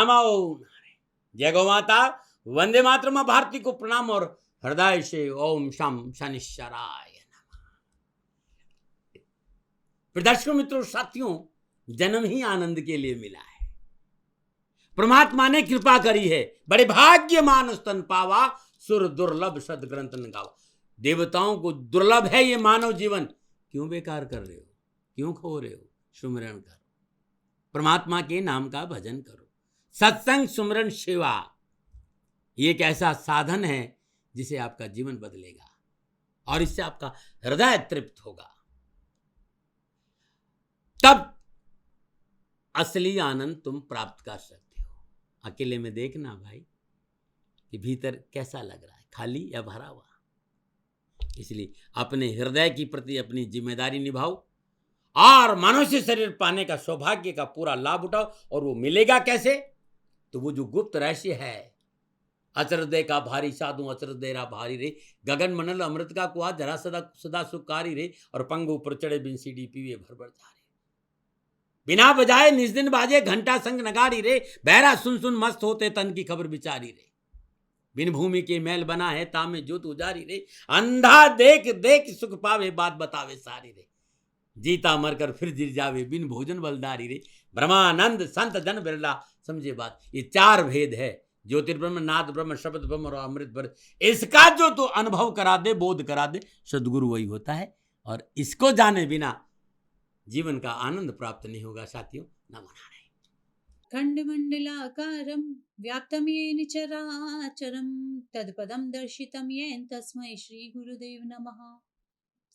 नमो नारायण। जय गौ माता, वंदे मातरम। भारती को प्रणाम और हृदय से ओम शम शनिश्चराय नमः। दर्शकों, मित्रों, साथियों, जन्म ही आनंद के लिए मिला है। परमात्मा ने कृपा करी है। बड़े भाग्य मानस तन पावा, सुर दुर्लभ सदग्रंथ न गावा। देवताओं को दुर्लभ है ये मानव जीवन। क्यों बेकार कर रहे हो, क्यों खो रहे हो? सुमिरन करो, परमात्मा के नाम का भजन करो। सत्संग, सुमिरन, सेवा, ये एक ऐसा साधन है जिसे आपका जीवन बदलेगा और इससे आपका हृदय तृप्त होगा। तब असली आनंद तुम प्राप्त कर सकते हो। अकेले में देखना भाई कि भीतर कैसा लग रहा है, खाली या भरा हुआ। इसलिए अपने हृदय की प्रति अपनी जिम्मेदारी निभाओ और मनुष्य शरीर पाने का सौभाग्य का पूरा लाभ उठाओ। और वो मिलेगा कैसे? तो वो जो गुप्त रहस्य है, अचरदे का भारी साधु अचरदेरा भारी रे, गगन मंडल अमृत का कुआ जरा सदा सदा सुकारी रे, और पंगु पर चढ़े बिन सीढ़ी पीवे भर भर जा रे। बिना बजाए निज दिन बाजे घंटा संग नगाड़ी रे, बहरा सुन सुन मस्त होते तन की खबर बिचारी रे। बिन भूमि के मैल बना है तामे जोत उजारी रे, अंधा देख देख सुख पावे बात बतावे सारी रे। जीता मरकर फिर जिर जावे बिन भोजन बलदारी रे, ब्रह्मानंद संत जन बिरला समझे बात। ये चार भेद है, ज्योतिर्ब्रह्म, नाद ब्रह्म, शब्द ब्रह्म और अमृत ब्रह्म। इसका जो तो अनुभव करा दे, बोध करा दे, सदगुरु वही होता है। और इसको जाने बिना जीवन का आनंद प्राप्त नहीं होगा। साथियों, नमो नारायण। खण्डमण्डलाकारं व्याप्तं येन चराचरं तत्पदं दर्शितं येन तस्मै श्री गुरुदेव नमः।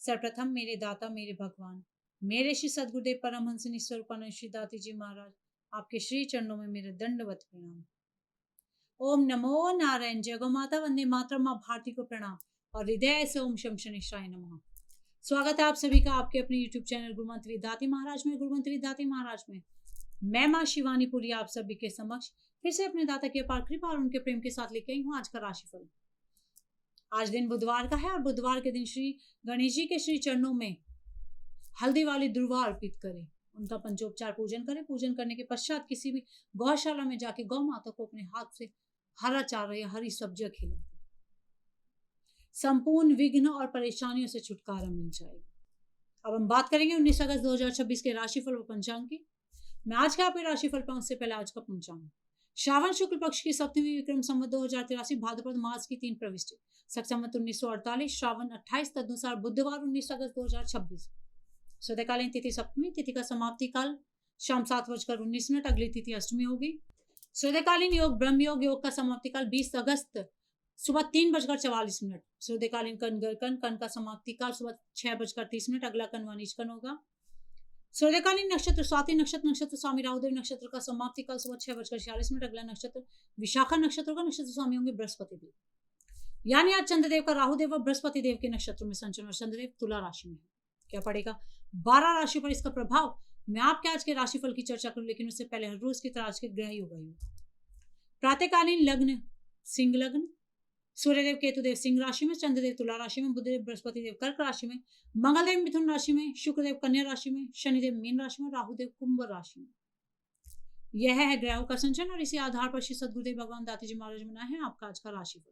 सर्वप्रथम मेरे दाता, मेरे भगवान, मेरे श्री सद्गुरुदेव परमहंस निस्वरूपानंद श्री दाती जी महाराज, आपके श्री चरणों में मेरे दंडवत प्रणाम। ओम नमो नारायण। जय गौ माता, वंदे मातरम, माँ भारती को प्रणाम और हृदय से ओम शम शनिश्चराय नमः। स्वागत है आप सभी का आपके अपने YouTube चैनल गुरुमंत्री दाती महाराज में। गुरुमंत्री दाती महाराज में मैं माँ शिवानी पुरी आप सभी के समक्ष फिर से अपने दाता की अपार कृपा और उनके प्रेम के साथ लेके आई हूँ आज का राशिफल। आज दिन बुधवार का है और बुधवार के दिन श्री गणेश जी के श्री चरणों में हल्दी वाली दुर्वा अर्पित करें, उनका पंचोपचार पूजन करें। पूजन करने के पश्चात किसी भी गौशाला में जाके गौ माता को अपने हाथ से हरा चारा या हरी सब्जियां खिलाएं। संपूर्ण विघ्न और परेशानियों से छुटकारा मिल जाएगा। अब हम बात करेंगे 19 अगस्त 2026 के राशिफल व पंचांग की। मैं आज का आपके राशिफल पर उससे पहले आज का पंचांग। श्रावण शुक्ल पक्ष की सप्तमी विक्रम संवत 2083 भाद्रपद मास की 3 प्रविष्टि संवत 1948 श्रावण 28 तदनुसार बुधवार 19 अगस्त 2026। स्वतःकालीन तिथि सप्तमी, तिथि का समाप्ति काल शाम 7:19। अगली तिथि अष्टमी होगी। स्वतःकालीन योग ब्रह्म योग, योग का समाप्ति काल 20 अगस्त सुबह 3:44। सूर्यकालीन कन गरकन, कन का समाप्ति काल सुबह 6:30। अगला कन वाणिज कन होगा। सूर्यकालीन नक्षत्र स्वाति नक्षत्र, नक्षत्र स्वामी राहुदेव नक्षत्र का समाप्ति काल सुबह 6:46। अगला नक्षत्र विशाखा नक्षत्र का, नक्षत्र स्वामी होंगे बृहस्पति देव। यानी आज चंद्रदेव का राहुदेव व बृहस्पति देव के नक्षत्र में संचरण और चंद्रदेव तुला राशि में है। क्या पड़ेगा 12 राशि पर इसका प्रभाव? मैं आपके आज के राशिफल की चर्चा करूं, लेकिन उससे पहले हर रोज की तरह आज के ग्रह योग। प्रातःकालीन लग्न सिंह लग्न, सूर्यदेव केतुदेव सिंह राशि में, चंद्रदेव तुला राशि में, बुधदेव बृहस्पति देव कर्क राशि में, मंगलदेव मिथुन राशि में, शुक्रदेव कन्या राशि में, शनिदेव मीन राशि में, राहुदेव कुंभ राशि में। यह है ग्रहों का संचरण और इसी आधार पर श्री सद्गुरुदेव भगवान दाती जी महाराज बनाए हैं आपका आज का राशिफल।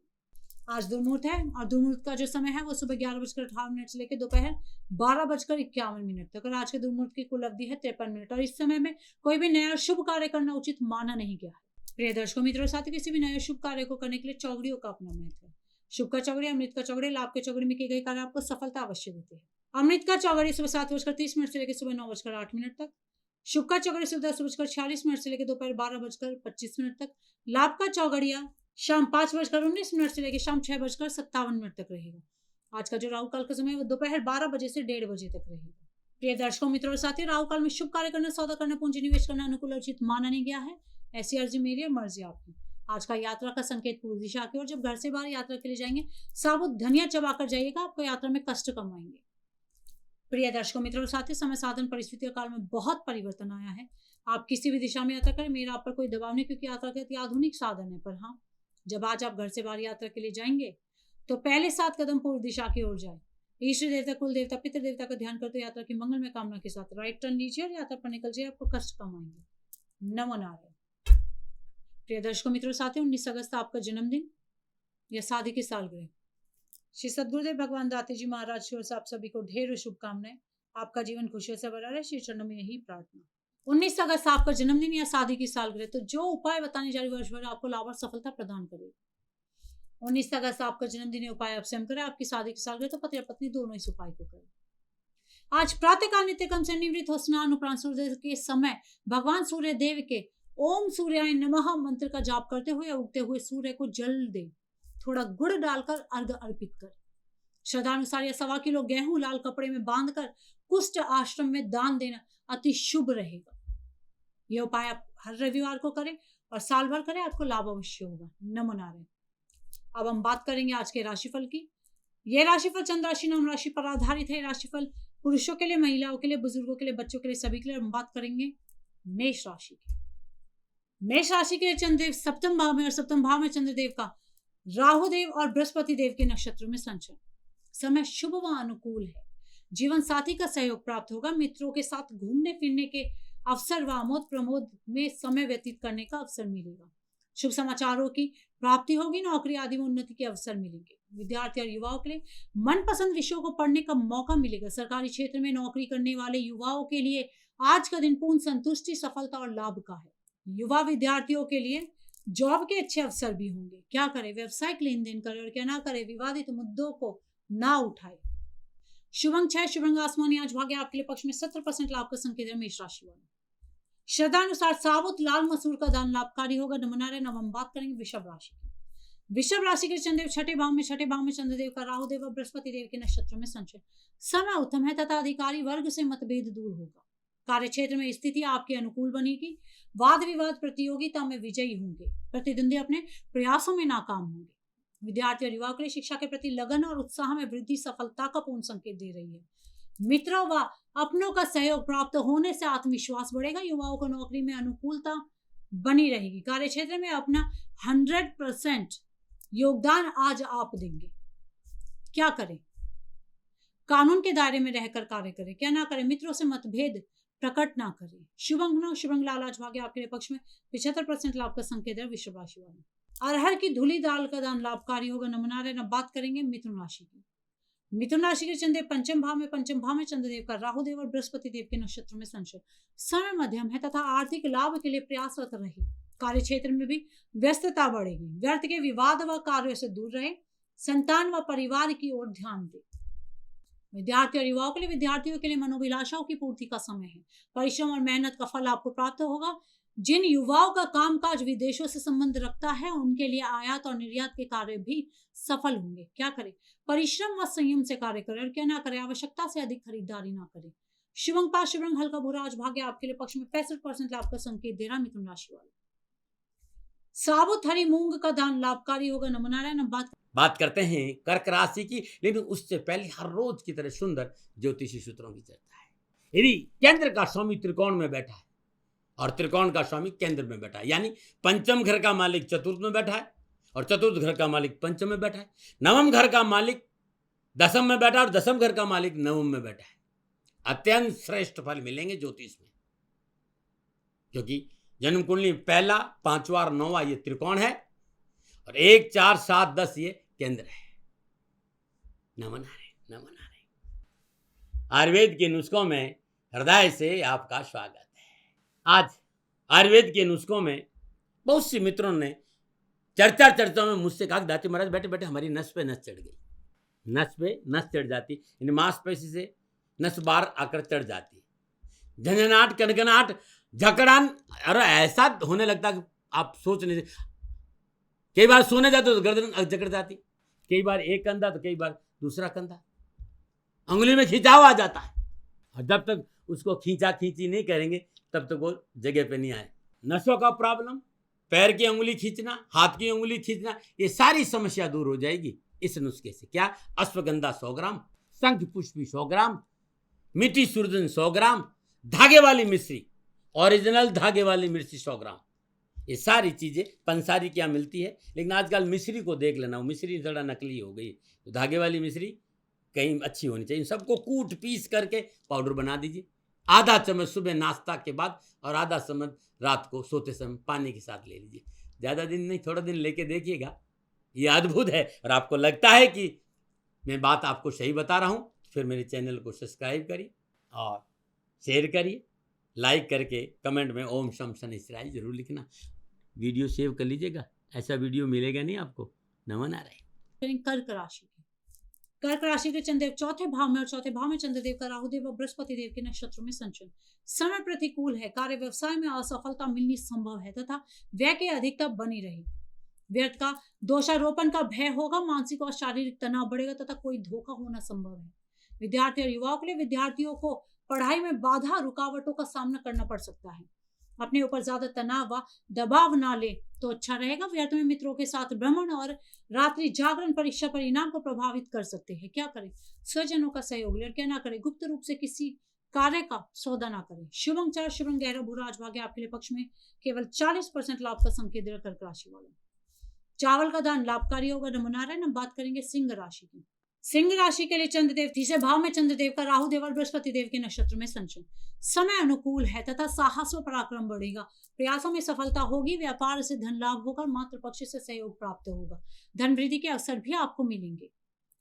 आज दुर्मुहूर्त है और दुर्मुहूर्त का जो समय है वो सुबह 11:58 से लेकर दोपहर 12:51 तक। और आज के दुर्मुहूर्त की कुल अवधि है 53 मिनट और इस समय में कोई भी नया शुभ कार्य करना उचित माना नहीं गया है। प्रिय दर्शकों, मित्रों, साथ ही किसी भी नए शुभ कार्य को करने के लिए चौगड़ियों का अपना महत्व है। शुभ का चौगड़ी, अमृत का चौगड़ी, लाभ के चौगड़ी में किए गए कार्य आपको सफलता अवश्य देते हैं। अमृत का चौगड़ी सुबह 7:30 से लेकर सुबह 9:08 तक। शुभ का चौगड़ी सुबह 10:46 से लेकर दोपहर 12:25 तक। लाभ का चौगड़िया शाम 5:19 से लेकर शाम 6:57 तक रहेगा। आज का जो राहु काल का समय है वो दोपहर 12 बजे से 1:30 बजे तक रहेगा। प्रिय दर्शकों, मित्रों और साथी, राहु काल में शुभ कार्य करना, सौदा करना, पूंजी निवेश करना अनुकूल और उचित माना नहीं गया है। ऐसी अर्जी मेरी और मर्जी आपकी। आज का यात्रा का संकेत पूर्व दिशा की ओर। जब घर से बाहर यात्रा के लिए जाएंगे साबुत धनिया चबाकर जाइएगा, आपको यात्रा में कष्ट कम आएंगे। प्रिय दर्शकों, मित्रों और साथी, समय साधन परिस्थितियों काल में बहुत परिवर्तन आया है। आप किसी भी दिशा में यात्रा करें, मेरा आप पर कोई दबाव नहीं, क्योंकि यात्रा के अति आधुनिक साधन है। पर हाँ, जब आज आप घर से बाहर यात्रा के लिए जाएंगे तो पहले 7 कदम पूर्व दिशा की ओर जाए। इष्ट देवता, कुल देवता, पितृ देवता का ध्यान करते यात्रा की मंगल में कामना के साथ राइट टर्न लीजिए और यात्रा पर निकल जाइए। आपको कष्ट कम आएंगे। नमो नारायण। प्रिय दर्शकों, मित्रों, साथियों, 19 अगस्त आपका जन्मदिन या शादी की सालगिरह। श्री सद्गुरुदेव भगवान दाते जी महाराज की ओर से आप सभी को ढेरों शुभकामनाएं। आपका जीवन खुशियों से भरा रहे, श्री चरणों में यही प्रार्थना। 19 अगस्त आपका जन्मदिन या शादी की सालगिरह, तो जो उपाय बताने जा रही वर्ष भर आपको लाभ और सफलता प्रदान करेगा। 19 अगस्त आपका जन्मदिन, ये उपाय आप स्वयं करें। आपकी शादी की सालगिरह तो पति और पत्नी दोनों इस उपाय को करें। आज प्रातःकाल नित्य कर्म से निवृत्त हो स्नान उपरांत सूर्योदय के समय भगवान सूर्य देव के ओम सूर्याय नमः मंत्र का जाप करते हुए उगते हुए सूर्य को जल दे, थोड़ा गुड़ डालकर अर्घ अर्पित कर। श्रद्धानुसार या 1.25 किलो गेहूं लाल कपड़े में बांधकर कुष्ठ आश्रम में दान देना अति शुभ रहेगा। यह उपाय आप हर रविवार को करें और साल भर करें, आपको लाभ अवश्य होगा। नमो नारायण। अब हम बात करेंगे आज के राशिफल की। यह राशिफल चंद्र राशि नाम राशि पर आधारित है। राशिफल पुरुषों के लिए, महिलाओं के लिए, बुजुर्गों के लिए, बच्चों के लिए, सभी के लिए। हम बात करेंगे मेष राशि की। मेष राशि के चंद्रदेव सप्तम भाव में, और सप्तम भाव में चंद्रदेव का राहु देव और बृहस्पति देव के नक्षत्र में संचरण। समय शुभ व अनुकूल है। जीवन साथी का सहयोग प्राप्त होगा। मित्रों के साथ घूमने फिरने के अवसर व आमोद प्रमोद में समय व्यतीत करने का अवसर मिलेगा। शुभ समाचारों की प्राप्ति होगी। नौकरी आदि में उन्नति के अवसर मिलेंगे। विद्यार्थी और युवाओं के लिए मनपसंद विषयों को पढ़ने का मौका मिलेगा। सरकारी क्षेत्र में नौकरी करने वाले युवाओं के लिए आज का दिन पूर्ण संतुष्टि, सफलता और लाभ का है। युवा विद्यार्थियों के लिए जॉब के अच्छे अवसर भी होंगे। क्या करें? व्यवसायिक लेन देन करें और क्या ना करें? विवादित मुद्दों को ना उठाए। शुभ अंक 6, शुभ रंग आसमानी। आज भाग्य आपके लिए पक्ष में 70% लाभ का संकेत है। मेष राशि वाले श्रद्धानुसार साबुत लाल मसूर का दान लाभकारी होगा। नमो नारायण। अब हम बात करेंगे वृषभ राशि की। वृषभ राशि के चंद्रदेव छठे भाव में चंद्रदेव का राहु देव और बृहस्पति देव के नक्षत्र में संचरण। समय उत्तम है तथा अधिकारी वर्ग से मतभेद दूर होगा। कार्य क्षेत्र में स्थिति आपके अनुकूल बनेगी। वाद विवाद प्रतियोगिता में विजयी होंगे। प्रतिद्वंदी अपने प्रयासों में नाकाम होंगे। विद्यार्थी और युवाओं के लिए शिक्षा के प्रति लगन और उत्साह में वृद्धि सफलता का पूर्ण संकेत दे रही है। मित्रों व अपनों का सहयोग प्राप्त होने से आत्मविश्वास बढ़ेगा। युवाओं को नौकरी में अनुकूलता बनी रहेगी। कार्य क्षेत्र में अपना 100% योगदान आज आप देंगे। क्या करें? कानून के दायरे में रहकर कार्य करें। क्या ना करें? मित्रों से मतभेद प्रकट ना करें। शुभ अंक, शुभ रंग लाल। आज भाग्य आपके लिए पक्ष में 75% लाभ का संकेत है। वृषभ राशि वाले अरहर की धुली दाल का दान लाभकारी होगा। नमो नारायण। अब बात करेंगे मिथुन राशि की। मिथुन राशि के चंद्रदेव पंचम भाव में चंद्रदेव का राहु देव और बृहस्पति देव के नक्षत्र में संचरण। समय मध्यम है तथा आर्थिक लाभ के लिए प्रयासरत रहे। कार्य क्षेत्र में भी व्यस्तता बढ़ेगी। व्यर्थ के विवाद व कार्यों से दूर रहे। संतान व परिवार की ओर ध्यान दे। विद्यार्थी और युवाओं के लिए, विद्यार्थियों के लिए मनोभिलाषाओं की पूर्ति का समय है। परिश्रम और मेहनत का फल आपको प्राप्त होगा। जिन युवाओं का कामकाज विदेशों से संबंध रखता है उनके लिए आयात और निर्यात के कार्य भी सफल होंगे। क्या करें? परिश्रम व संयम से कार्य करें और क्या ना करें? आवश्यकता से अधिक खरीदारी ना करें। शुभ अंक 5, शुभ रंग हल्का भूरा। आज भाग्य आपके लिए पक्ष में 65% लाभ का संकेत दे रहा। मिथुन राशि वाले साबुत हरी मूंग का दान लाभकारी होगा। नमो नारायण। बात करते हैं कर्क राशि की, लेकिन उससे पहले हर रोज की तरह सुंदर ज्योतिषी सूत्रों की चर्चा है। यदि केंद्र का स्वामी त्रिकोण में बैठा है और त्रिकोण का स्वामी केंद्र में बैठा है, यानी पंचम घर का मालिक चतुर्थ में बैठा है और चतुर्थ घर का मालिक पंचम में बैठा है, नवम घर का मालिक दसम में बैठा है और दसम घर का मालिक नवम में बैठा है, अत्यंत श्रेष्ठ फल मिलेंगे ज्योतिष में। क्योंकि जन्म कुंडली पहला, पांचवा और नौवा ये त्रिकोण है और 1, 4, 7, 10 ये केंद्र है। नमो नारायण, नमो नारायण। आयुर्वेद के नुस्खों में हृदय से आपका स्वागत है। आज आयुर्वेद के नुस्खों में बहुत सी मित्रों ने चर्चा में मुझसे कहा, दाती महाराज बैठे बैठे हमारी नस पे नस चढ़ गई। नस पे नस चढ़ जाती, इन मांसपेशी से नस बार आकर चढ़ जाती, झंझनाहट, कनकनाहट, झकड़ान, और ऐसा होने लगता कि आप सोच नहीं। कई बार सोने जाते तो गर्दन जकड़ जाती, कई बार एक कंधा तो कई बार दूसरा कंधा, अंगुली में खिंचाव आ जाता है। और जब तक उसको खींचा खींची नहीं करेंगे तब तक वो जगह पे नहीं आए। नसों का प्रॉब्लम, पैर की अंगुली खींचना, हाथ की अंगुली खींचना, ये सारी समस्या दूर हो जाएगी इस नुस्खे से। क्या? अश्वगंधा 100 ग्राम, शंख पुष्पी 100 ग्राम, मिट्टी सुरजन 100 ग्राम, धागे वाली मिश्री, ओरिजिनल धागे वाली मिर्ची 100 ग्राम। ये सारी चीज़ें पंसारी क्या मिलती है, लेकिन आजकल मिश्री को देख लेना, वो मिश्री थोड़ा नकली हो गई। तो धागे वाली मिश्री कहीं अच्छी होनी चाहिए। सबको कूट पीस करके पाउडर बना दीजिए। आधा चम्मच सुबह नाश्ता के बाद और आधा चम्मच रात को सोते समय पानी के साथ ले लीजिए। ज़्यादा दिन नहीं, थोड़ा दिन लेके देखिएगा, ये अद्भुत है। और आपको लगता है कि मैं बात आपको सही बता रहा हूँ, फिर मेरे चैनल को सब्सक्राइब करिए और शेयर करिए, लाइक करके कमेंट में ओम शम शनिश्चराय जरूर लिखना। वीडियो सेव कर लीजिएगा, ऐसा वीडियो मिलेगा नहीं आपको। नमन आ रहा है। कर्क राशि कर्क राशि के चंद्रदेव चौथे भाव में और चौथे भाव में चंद्रदेव का राहुदेव और बृहस्पति देव के नक्षत्र में संचरण। समय प्रतिकूल है, कार्य व्यवसाय में असफलता मिलनी संभव है तथा व्यय की अधिकता बनी रहेगी। व्यर्थ का दोषारोपण का भय होगा, मानसिक और शारीरिक तनाव बढ़ेगा तथा कोई धोखा होना संभव है। विद्यार्थी और युवाओं के लिए विद्यार्थियों को पढ़ाई में बाधा रुकावटों का सामना करना पड़ सकता है। अपने ऊपर ज्यादा तनाव व दबाव ना ले तो अच्छा रहेगा। व्यर्थ में मित्रों के साथ भ्रमण और रात्रि जागरण परीक्षा परिणाम को प्रभावित कर सकते हैं। क्या करें? स्वजनों का सहयोग ले, क्या ना करें? गुप्त रूप से किसी कार्य का सौदा ना करें। शुभंग चार शुभंग गहरा बुरा आज भाग्य आपके लिए पक्ष में केवल 40% लाभ का संकेत दे कर्क राशि वालों। चावल का दान लाभकारी होगा, नमूना रहे। हम बात करेंगे सिंह राशि की। सिंह राशि के लिए चंद्रदेव तीसरे भाव में चंद्रदेव का राहुदेव और बृहस्पति देव के नक्षत्र में संचरण। समय अनुकूल है तथा साहस व पराक्रम बढ़ेगा। प्रयासों में सफलता होगी। व्यापार से धन लाभ होगा, मातृ पक्ष से सहयोग प्राप्त होगा। धन वृद्धि के अवसर भी आपको मिलेंगे।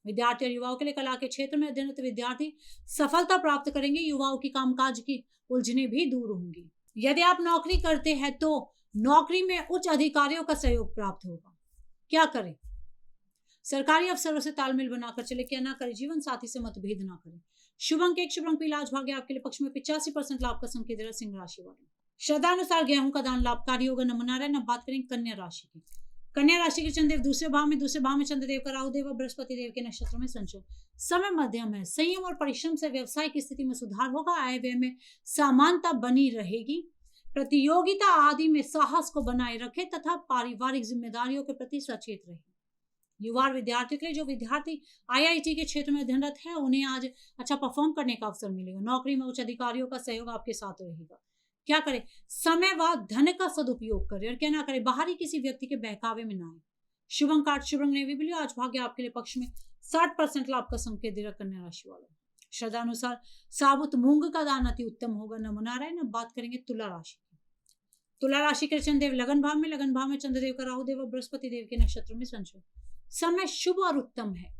विद्यार्थी और युवाओं के लिए कला के क्षेत्र में अध्ययनरत विद्यार्थी सफलता प्राप्त करेंगे। युवाओं की कामकाज की उलझने भी दूर होंगी। यदि आप नौकरी करते हैं तो नौकरी में उच्च अधिकारियों का सहयोग प्राप्त होगा। क्या करें? सरकारी अफसरों से तालमेल बनाकर चले, क्या ना करें? जीवन साथी से मतभेद ना करें। शुभ अंक 1 शुभ अंक पीला आज भाग्य आपके लिए पक्ष में 85% लाभ का संकेत दे रहा सिंह राशि वाले। श्रद्धानुसार गेहूं का दान लाभकारी होगा, नमना रहे। न बात करेंगे कन्या राशि की। कन्या राशि के चंद्रदेव दूसरे भाव में चंद्रदेव का राहुदेव और बृहस्पति देव के नक्षत्र में संचरण। समय मध्यम है, संयम और परिश्रम से व्यवसाय की स्थिति में सुधार होगा। आय व्यय में समानता बनी रहेगी। प्रतियोगिता आदि में साहस को बनाए रखें तथा पारिवारिक जिम्मेदारियों के प्रति सचेत रहें। युवा विद्यार्थियों के लिए जो विद्यार्थी आईआईटी के क्षेत्र में अध्ययनरत है उन्हें आज अच्छा परफॉर्म करने का अवसर मिलेगा। नौकरी में उच्च अधिकारियों का सहयोग आपके साथ रहेगा। क्या करें? समय व धन का सदुपयोग करें और क्या ना करें? बाहरी किसी व्यक्ति के बहकावे में ना आए। शुभ अंक 8 शुभ अंक नेवी ब्लू आज भाग्य आपके लिए पक्ष में 60% लाभ का संकेत दे रहा कन्या राशि वालों। श्रद्धानुसार साबुत मूंग का दान अति उत्तम होगा, नमना रहे। न बात करेंगे तुला राशि की। तुला राशि के चंद्रदेव लगन भाव में चंद्रदेव का राहुदेव और बृहस्पति देव के नक्षत्र में संचरण। समय शुभ और उत्तम है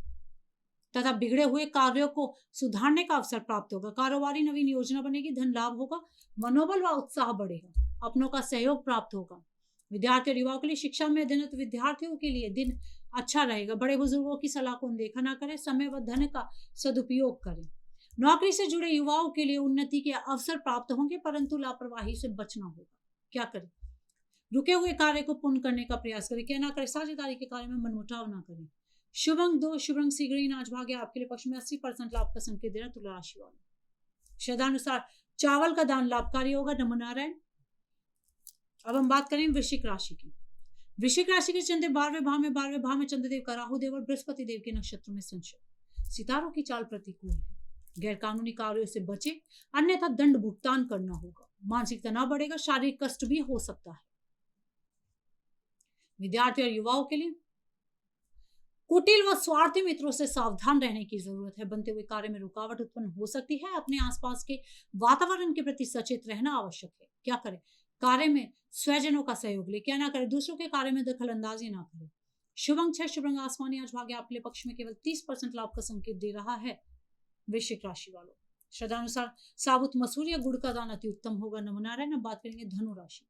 तथा बिगड़े हुए कार्यों को सुधारने का अवसर प्राप्त होगा। कारोबारी नवीन योजना बनेगी, धन लाभ होगा, मनोबल व उत्साह बढ़ेगा, अपनों का सहयोग प्राप्त होगा। विद्यार्थी और युवाओं के लिए शिक्षा में अध्ययनरत विद्यार्थियों के लिए दिन अच्छा रहेगा। बड़े बुजुर्गों की सलाह को अनदेखा ना करें, समय व धन का सदुपयोग करें। नौकरी से जुड़े युवाओं के लिए उन्नति के अवसर प्राप्त होंगे, परंतु लापरवाही से बचना होगा। क्या करें? रुके हुए कार्य को पूर्ण करने का प्रयास करें। क्या ना करें? साझेदारी के कार्य में मनमुटाव ना करें। शुभ अंक 2 शुभ अंक सी ग्रीन आज भाग्य आपके लिए पक्ष में 80% लाभ का संकेत दे रहा तुला राशि वाले। श्रद्धानुसार चावल का दान लाभकारी होगा, नमना रहे। अब हम बात करें वृश्चिक राशि की। वृश्चिक राशि के चंद्र 12वें भाव में चंद्रदेव का राहुदेव और बृहस्पति देव के नक्षत्र में संचरण। सितारों की चाल प्रतिकूल है। गैर कानूनी कार्यों से बचे, अन्यथा दंड भुगतान करना होगा। मानसिक तनाव बढ़ेगा, शारीरिक कष्ट भी हो सकता है। विद्यार्थी और युवाओं के लिए कुटिल व स्वार्थी मित्रों से सावधान रहने की जरूरत है। बनते हुए कार्य में रुकावट उत्पन्न हो सकती है। अपने आसपास के वातावरण के प्रति सचेत रहना आवश्यक है। क्या करें? कार्य में स्वजनों का सहयोग ले, क्या ना करें? दूसरों के कार्य में दखल अंदाजी ना करें। शुभ अंक 6 शुभ अंक आसमानी आज भाग्य आपके लिए पक्ष में केवल 30% लाभ का संकेत दे रहा है वृश्चिक राशि वालों। श्रद्धानुसार साबुत मसूर या गुड़ का दान अति उत्तम होगा, नमना रहे। न बात करेंगे धनु राशि।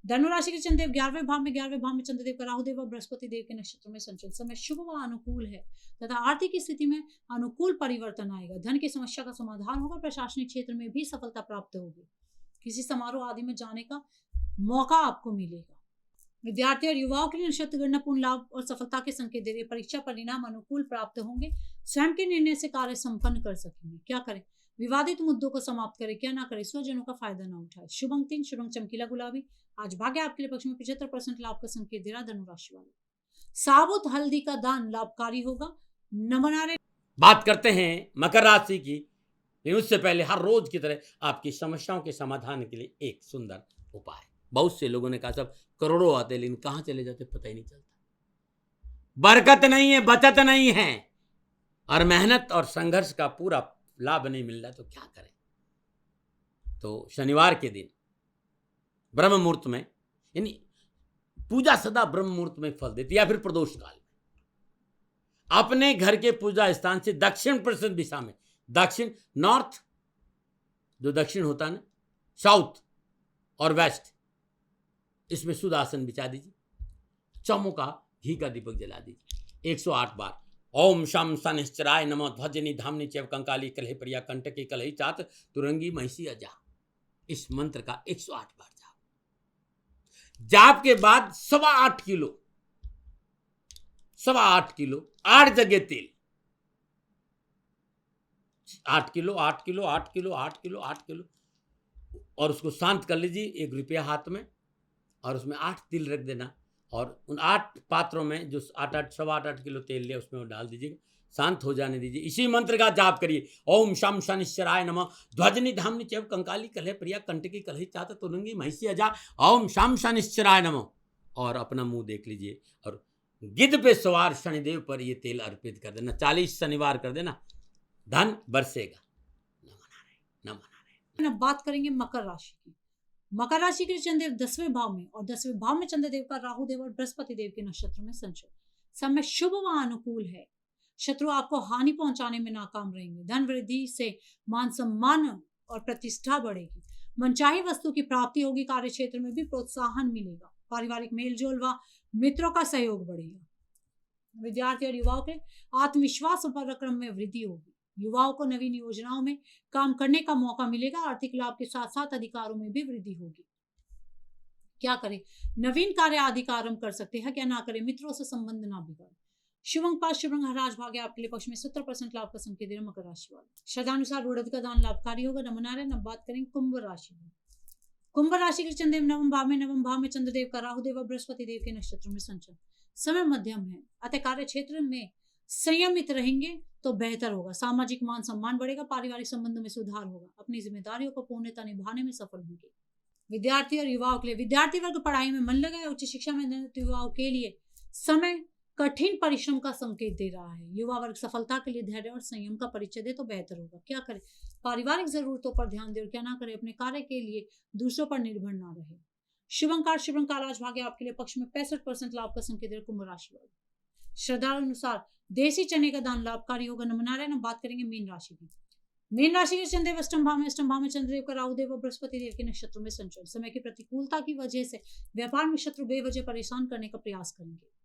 धनु राशि के चंद्रदेव 11वें भाव में चंद्रदेव का राहुदेव और बृहस्पति देव के नक्षत्र में संचरण। समय शुभ व अनुकूल है तथा आर्थिक स्थिति में अनुकूल परिवर्तन आएगा। धन की समस्या का समाधान होगा। प्रशासनिक क्षेत्र में भी सफलता प्राप्त होगी। किसी समारोह आदि में जाने का मौका आपको मिलेगा। विद्यार्थी और युवाओं के लिए नक्षत्र गणना पूर्ण लाभ और सफलता के संकेत दे रहे। परीक्षा परिणाम अनुकूल प्राप्त होंगे। स्वयं के निर्णय से कार्य संपन्न कर सकेंगे। क्या करें? विवादित मुद्दों को समाप्त करें। क्या ना करें? स्वजनों का फायदा ना उठाए। शुभ अंक 3 शुभ अंक चमकीला गुलाबी आज भाग्य आपके लिए पक्ष में 75% लाभ का संकेत दे रहा धनु राशि वाले। साबुत हल्दी का दान लाभकारी होगा, नमना रहे। बात करते हैं मकर राशि की, लेकिन उससे पहले हर रोज की तरह आपकी समस्याओं के समाधान के लिए एक सुंदर उपाय। बहुत से लोगों ने कहा सब करोड़ों आते लेकिन कहां चले जाते पता ही नहीं चलता। बरकत नहीं है, बचत नहीं है और मेहनत और संघर्ष का पूरा लाभ नहीं मिल रहा तो क्या करें? तो शनिवार के दिन ब्रह्म मुहूर्त में, यानी पूजा सदा ब्रह्म मुहूर्त में फल देती है, या फिर प्रदोष काल में। अपने घर के पूजा स्थान से दक्षिण पश्चिम दिशा में, दक्षिण नॉर्थ जो दक्षिण होता है ना, साउथ और वेस्ट, इसमें शुद्ध आसन बिछा दीजिए, चौमुखा घी का दीपक जला दीजिए 108 बार। ओम शम शनिश्चराय नमः ध्वजनि धामनि चैव कंकाली कलहे प्रिया कंटकी कलहि चात तुरंगी महिषी अजा। इस मंत्र का 108 बार जाप के बाद 8.25 किलो 8 जगह तेल, 8 kilo 8 kilo 8 kilo 8 kilo 8 kilo, और उसको शांत कर लीजिए 1 रुपया हाथ में, और उसमें 8 तिल रख देना, और उन 8 पात्रों में जो 8 किलो तेल लिया उसमें वो डाल दीजिएगा, शांत हो जाने दीजिए। इसी मंत्र का जाप करिए। ओम शम शनिश्चराय नमः ध्वजनि धामनि चैव कंकाली कलहे प्रिया कंटकी कलहि चात तुरंगी महिषी अजा। ओम शम शनिश्चराय नमः, और अपना मुंह देख लीजिए, और गिद्ध पे सवार शनिदेव पर ये तेल अर्पित कर देना, 40 शनिवार कर देना, धन बरसेगा। न मना रहे। बात करेंगे मकर राशि की। मकर राशि के चंद्रदेव 10वें भाव में, और 10वें भाव में चंद्रदेव का राहु देव और बृहस्पति देव के नक्षत्र में संचरण। समय शुभ व अनुकूल है। शत्रु आपको हानि पहुंचाने में नाकाम रहेंगे। धन वृद्धि से मान सम्मान और प्रतिष्ठा बढ़ेगी। मनचाही वस्तु की प्राप्ति होगी। कार्य क्षेत्र में भी प्रोत्साहन मिलेगा। पारिवारिक मेलजोल व मित्रों का सहयोग बढ़ेगा। विद्यार्थी और युवाओं के आत्मविश्वास और पराक्रम में वृद्धि होगी। युवाओं को नवीन योजनाओं में काम करने का मौका मिलेगा। आर्थिक लाभ के साथ साथ अधिकारों में भी वृद्धि होगी। क्या करें? नवीन कार्य आदि का आरंभ कर सकते हैं, क्या ना करें? मित्रों से संबंध ना बिगाड़े। शुभंग पास शुभंग हराज भाग्य आपके लिए पक्ष में 70% लाभ का संकेत दे रहे मकर राशि वाले। श्रद्धानुसार उड़द का दान लाभकारी होगा। न मना रहे। न बात करें कुंभ राशि में। कुंभ राशि के चंद्रदेव नवम भाव में चंद्रदेव का राहुदेव और बृहस्पति देव के नक्षत्र में संचरण। समय मध्यम है, अतः कार्य क्षेत्र में संयमित रहेंगे तो बेहतर होगा। सामाजिक मान सम्मान बढ़ेगा। पारिवारिक संबंधों में सुधार होगा। अपनी जिम्मेदारियों को पूर्णतः निभाने में सफल होंगे। विद्यार्थी और युवाओं के लिए, विद्यार्थी वर्ग पढ़ाई में मन लगाए। उच्च शिक्षा में युवाओं के लिए समय कठिन परिश्रम का संकेत दे रहा है। युवा वर्ग सफलता के लिए धैर्य और संयम का परिचय दे तो बेहतर होगा। क्या करें? पारिवारिक जरूरतों पर ध्यान दे, और क्या ना करें? अपने कार्य के लिए दूसरों पर निर्भर ना रहे। शुभंकार आज भाग्य आपके लिए पक्ष में 65% लाभ का संकेत दे कुंभ राशि वाले। श्रद्धा अनुसार देसी चने का दान लाभकारी होगा। न मना रहे। न बात करेंगे मीन राशि की। मीन राशि के चंद्रदेव अष्टम भाव में चंद्रदेव का राहुदेव और बृहस्पति देव के नक्षत्र में संचरण। समय की प्रतिकूलता की वजह से व्यापार में शत्रु बेवजह परेशान करने का प्रयास करेंगे।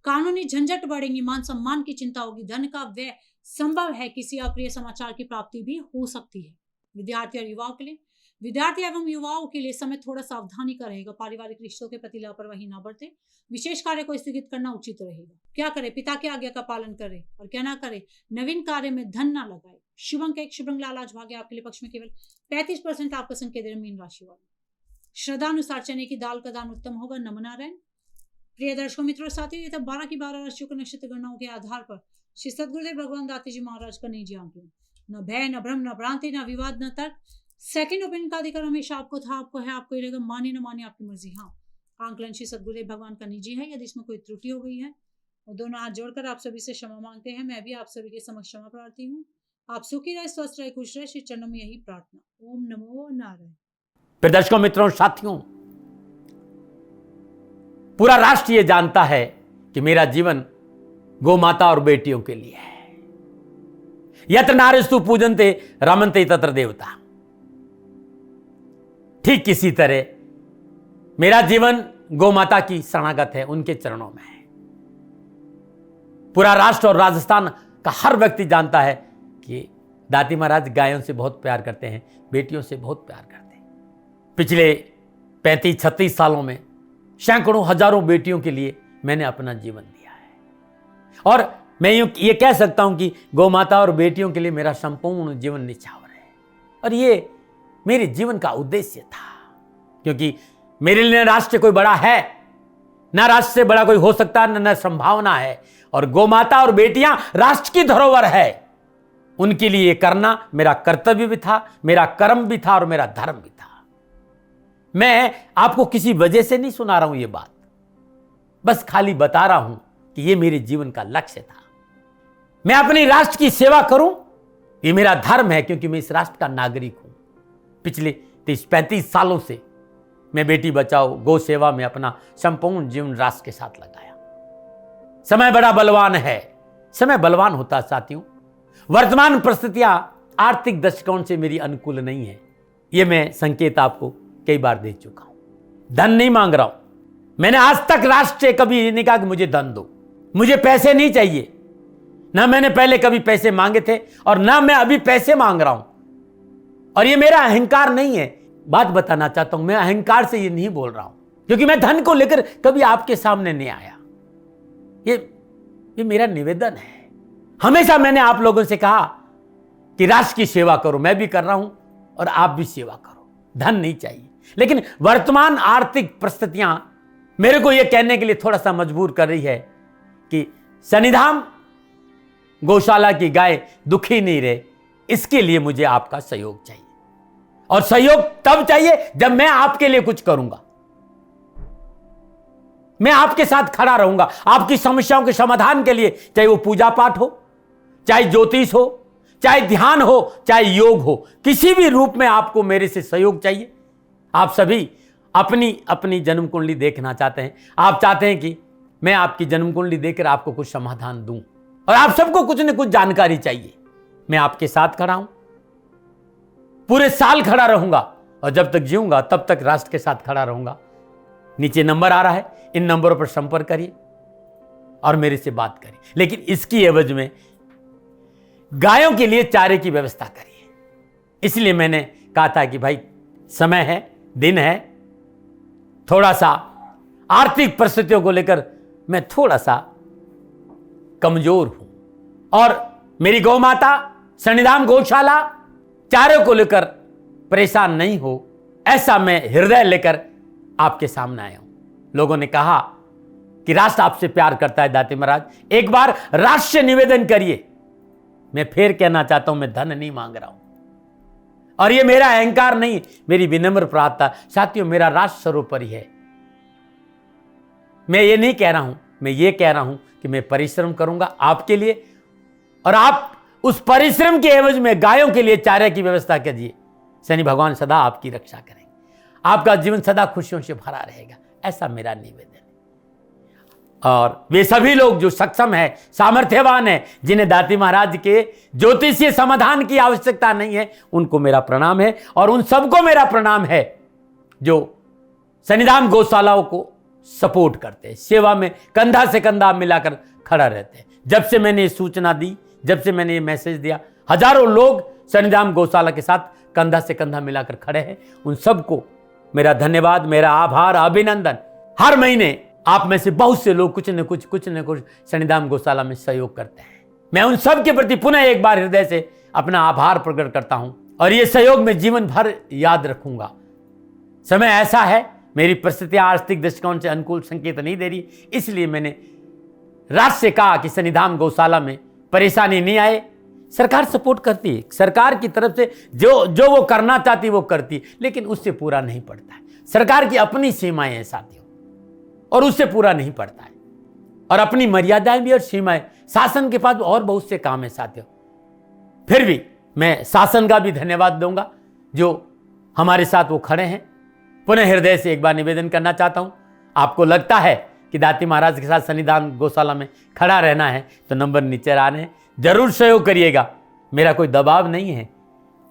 कानूनी झंझट बढ़ेंगी। मान सम्मान की चिंता होगी। धन का व्यय संभव है। किसी अप्रिय समाचार की प्राप्ति भी हो सकती है। विद्यार्थी और युवाओं के लिए, विद्यार्थी एवं युवाओं के लिए समय थोड़ा सावधानी का रहेगा। पारिवारिक रिश्तों के प्रति लापरवाही ना बरते। विशेष कार्य को स्थगित करना उचित रहेगा। क्या करे? पिता की आज्ञा का पालन करे, और क्या ना करे? नवीन कार्य में धन ना लगाए। शुभंग लाल आज भाग्य आपके लिए पक्ष में केवल 35% आपका संकेत दे रहे मीन राशि वाले। श्रद्धा अनुसार चने की दाल का दान उत्तम होगा। न मना रहे। प्रिय दर्शकों, मित्रों, साथियों, ये 12 की 12 राशियों के नक्षत्र गणनाओं के आधार पर श्री सद्गुरुदेव भगवान दाती जी महाराज का निजी आंकलन। न भय, न भ्रम, न भ्रांति, न विवाद, न तर्क। सेकंड ओपिनियन का अधिकार हमेशा आपको था, आपको है, आपको रहेगा। माने न माने आपकी मर्जी। हाँ, आंकलन श्री सद्गुरुदेव भगवान का निजी है। यदि इसमें कोई त्रुटि हो गई है वो दोनों हाथ जोड़कर आप सभी से क्षमा मांगते हैं। मैं भी आप सभी के समक्ष क्षमा प्रार्थी हूँ। आप सुखी रहे, स्वस्थ रहे, खुश रहे। श्री चरणों में यही प्रार्थना। ओम नमो नारायण। फिर दर्शकों, मित्रों, साथियों, पूरा राष्ट्र ये जानता है कि मेरा जीवन गौ माता और बेटियों के लिए है। यत्र नारीस्तु पूजन्ते रमन्ते तत्र देवता। ठीक किसी तरह मेरा जीवन गौ माता की शरणागत है, उनके चरणों में है। पूरा राष्ट्र और राजस्थान का हर व्यक्ति जानता है कि दाती महाराज गायों से बहुत प्यार करते हैं, बेटियों से बहुत प्यार करते हैं। पिछले 35-36 सालों में सैकड़ों हजारों बेटियों के लिए मैंने अपना जीवन दिया है, और मैं ये कह सकता हूं कि गौ माता और बेटियों के लिए मेरा संपूर्ण जीवन निछावर है। और ये मेरे जीवन का उद्देश्य था, क्योंकि मेरे लिए राष्ट्र कोई बड़ा है, ना राष्ट्र से बड़ा कोई हो सकता है, न संभावना है। और गौ माता और बेटियां राष्ट्र की धरोहर है। उनके लिए करना मेरा कर्तव्य भी था, मेरा कर्म भी था, और मेरा धर्म भी था। मैं आपको किसी वजह से नहीं सुना रहा हूं ये बात, बस खाली बता रहा हूं कि ये मेरे जीवन का लक्ष्य था। मैं अपने राष्ट्र की सेवा करूं, ये मेरा धर्म है, क्योंकि मैं इस राष्ट्र का नागरिक हूं। पिछले 30-35 सालों से मैं बेटी बचाओ गौ सेवा में अपना संपूर्ण जीवन राष्ट्र के साथ लगाया। समय बड़ा बलवान है, समय बलवान होता साथियों। वर्तमान परिस्थितियां आर्थिक दृष्टिकोण से मेरी अनुकूल नहीं है, ये मैं संकेत आपको कई बार दे चुका हूं। धन नहीं मांग रहा हूं। मैंने आज तक राष्ट्र से कभी ये नहीं कहा कि मुझे धन दो, मुझे पैसे नहीं चाहिए। ना मैंने पहले कभी पैसे मांगे थे और ना मैं अभी पैसे मांग रहा हूं। और ये मेरा अहंकार नहीं है। बात बताना चाहता हूं, मैं अहंकार से ये नहीं बोल रहा हूं, क्योंकि मैं धन को लेकर कभी आपके सामने नहीं आया। ये मेरा निवेदन है। हमेशा मैंने आप लोगों से कहा कि राष्ट्र की सेवा करो, मैं भी कर रहा हूं और आप भी सेवा करो। धन नहीं चाहिए, लेकिन वर्तमान आर्थिक परिस्थितियां मेरे को यह कहने के लिए थोड़ा सा मजबूर कर रही है कि सन्निधाम गौशाला की गाय दुखी नहीं रहे, इसके लिए मुझे आपका सहयोग चाहिए। और सहयोग तब चाहिए जब मैं आपके लिए कुछ करूंगा, मैं आपके साथ खड़ा रहूंगा आपकी समस्याओं के समाधान के लिए। चाहे वो पूजा पाठ हो, चाहे ज्योतिष हो, चाहे ध्यान हो, चाहे योग हो, किसी भी रूप में आपको मेरे से सहयोग चाहिए। आप सभी अपनी अपनी जन्म कुंडली देखना चाहते हैं। आप चाहते हैं कि मैं आपकी जन्म कुंडली देखकर आपको कुछ समाधान दूं, और आप सबको कुछ न कुछ जानकारी चाहिए। मैं आपके साथ खड़ा हूं, पूरे साल खड़ा रहूंगा, और जब तक जीऊंगा तब तक राष्ट्र के साथ खड़ा रहूंगा। नीचे नंबर आ रहा है, इन नंबरों पर संपर्क करिए और मेरे से बात करिए। लेकिन इसकी एवज में गायों के लिए चारे की व्यवस्था करिए। इसलिए मैंने कहा था कि भाई समय है, दिन है, थोड़ा सा आर्थिक परिस्थितियों को लेकर मैं थोड़ा सा कमजोर हूं, और मेरी गौ माता सन्निधाम गौशाला चारे को लेकर परेशान नहीं हो, ऐसा मैं हृदय लेकर आपके सामने आया हूं। लोगों ने कहा कि राष्ट्र आपसे प्यार करता है दाते महाराज, एक बार राष्ट्र से निवेदन करिए। मैं फिर कहना चाहता हूं, मैं धन नहीं मांग रहा हूं, और ये मेरा अहंकार नहीं, मेरी विनम्र प्रार्थना। साथियों, मेरा राष्ट्र सर्वोपरि है। मैं ये नहीं कह रहा हूं, मैं ये कह रहा हूं कि मैं परिश्रम करूंगा आपके लिए, और आप उस परिश्रम के एवज में गायों के लिए चारे की व्यवस्था कीजिए। शनि भगवान सदा आपकी रक्षा करेंगे, आपका जीवन सदा खुशियों से भरा रहेगा, ऐसा मेरा निवेदन है। और वे सभी लोग जो सक्षम है, सामर्थ्यवान है, जिन्हें दाती महाराज के ज्योतिषीय समाधान की आवश्यकता नहीं है, उनको मेरा प्रणाम है। और उन सबको मेरा प्रणाम है जो सन्निधाम गौशालाओं को सपोर्ट करते हैं, सेवा में कंधा से कंधा मिलाकर खड़ा रहते हैं। जब से मैंने ये सूचना दी, जब से मैंने ये मैसेज दिया, हजारों लोग सन्निधाम गौशाला के साथ कंधा से कंधा मिलाकर खड़े हैं। उन सबको मेरा धन्यवाद, मेरा आभार, अभिनंदन। हर महीने आप में से बहुत से लोग कुछ न कुछ सन्निधाम गौशाला में सहयोग करते हैं। मैं उन सब के प्रति पुनः एक बार हृदय से अपना आभार प्रकट करता हूं, और ये सहयोग मैं जीवन भर याद रखूंगा। समय ऐसा है, मेरी परिस्थितियां आर्थिक दृष्टिकोण से अनुकूल संकेत नहीं दे रही, इसलिए मैंने राष्ट्र से कहा कि सन्निधाम गौशाला में परेशानी नहीं आए। सरकार सपोर्ट करती है, सरकार की तरफ से जो वो करना चाहती वो करती है, लेकिन उससे पूरा नहीं पड़ता है। सरकार की अपनी सीमाएं हैं साथियों, और उससे पूरा नहीं पड़ता है, और अपनी मर्यादाएं भी और सीमाएं। शासन के पास और बहुत से काम है साथियों। फिर भी मैं शासन का भी धन्यवाद दूंगा जो हमारे साथ वो खड़े हैं। पुनः हृदय से एक बार निवेदन करना चाहता हूं, आपको लगता है कि दाती महाराज के साथ सन्निधान गौशाला में खड़ा रहना है तो नंबर नीचे आ रहे हैं, जरूर सहयोग करिएगा। मेरा कोई दबाव नहीं है,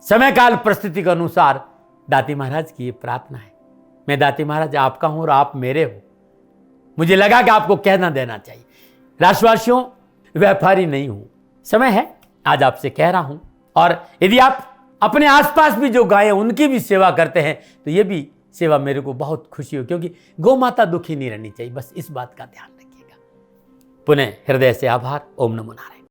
समय काल परिस्थिति के अनुसार दाती महाराज की ये प्रार्थना है। मैं दाती महाराज आपका हूं और आप मेरे हो, मुझे लगा कि आपको कहना देना चाहिए। राष्ट्रवासियों, व्यापारी नहीं हूं, समय है आज आपसे कह रहा हूं। और यदि आप अपने आसपास भी जो गाय हैं उनकी भी सेवा करते हैं तो ये भी सेवा मेरे को बहुत खुशी हो, क्योंकि गौ माता दुखी नहीं रहनी चाहिए, बस इस बात का ध्यान रखिएगा। पुनः हृदय से आभार। ओम नमो नारायण।